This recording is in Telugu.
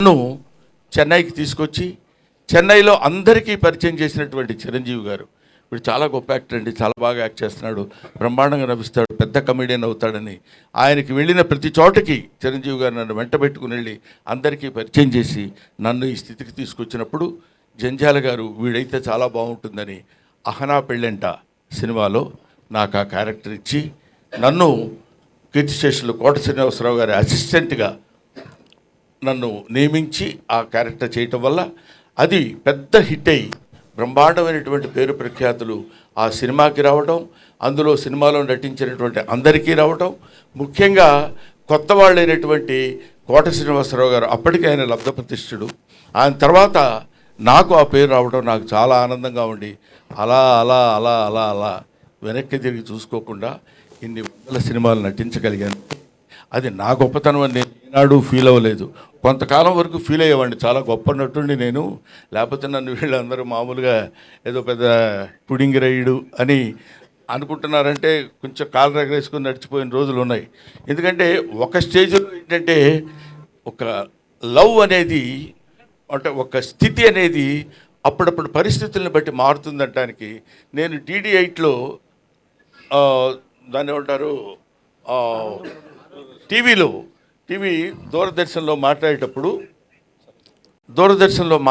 నన్ను చెన్నైకి తీసుకొచ్చి చెన్నైలో అందరికీ పరిచయం చేసినటువంటి చిరంజీవి గారు ఇప్పుడు చాలా గొప్ప యాక్టర్ అండి, చాలా బాగా యాక్ట్ చేస్తున్నాడు, బ్రహ్మాండంగా నవ్విస్తాడు, పెద్ద కమెడియన్ అవుతాడని ఆయనకి వెళ్ళిన ప్రతి చోటకి చిరంజీవి గారు నన్ను వెంట పెట్టుకుని వెళ్ళి అందరికీ పరిచయం చేసి నన్ను ఈ స్థితికి తీసుకొచ్చినప్పుడు జంధ్యాల గారు వీడైతే చాలా బాగుంటుందని అహనా పెళ్ళంట సినిమాలో నాకు ఆ క్యారెక్టర్ ఇచ్చి నన్ను కీర్తి స్టేషన్లో కోట శ్రీనివాసరావు గారి అసిస్టెంట్గా నన్ను నియమించి ఆ క్యారెక్టర్ చేయటం వల్ల అది పెద్ద హిట్ అయ్యి బ్రహ్మాండమైనటువంటి పేరు ప్రఖ్యాతులు ఆ సినిమాకి రావటం, అందులో సినిమాలో నటించినటువంటి అందరికీ రావటం, ముఖ్యంగా కొత్త వాళ్ళైనటువంటి కోట శ్రీనివాసరావు గారు అప్పటికే ఆయన లబ్ధప్రతిష్ఠుడు, ఆయన తర్వాత నాకు ఆ పేరు రావడం నాకు చాలా ఆనందంగా ఉండి అలా అలా అలా అలా అలా వెనక్కి తిరిగి చూసుకోకుండా ఇన్ని వందల సినిమాలు నటించగలిగాను. అది నా గొప్పతనం అని నేను ఈనాడు ఫీల్ అవ్వలేదు. కొంతకాలం వరకు ఫీల్ అయ్యేవాడిని, చాలా గొప్ప నటుండి నేను, లేకపోతే నన్ను వీళ్ళందరూ మామూలుగా ఏదో పెద్ద పుడింగి రైడు అని అనుకుంటున్నారంటే కొంచెం కాలు రగరేసుకొని నడిచిపోయిన రోజులు ఉన్నాయి. ఎందుకంటే ఒక స్టేజ్లో ఏంటంటే ఒక లవ్ అనేది అంటే ఒక స్థితి అనేది అప్పుడప్పుడు పరిస్థితులను బట్టి మారుతుందనటానికి నేను DD8లో దాన్ని ఏమంటారు టీవీ దూరదర్శన్లో మాట్లాడేటప్పుడు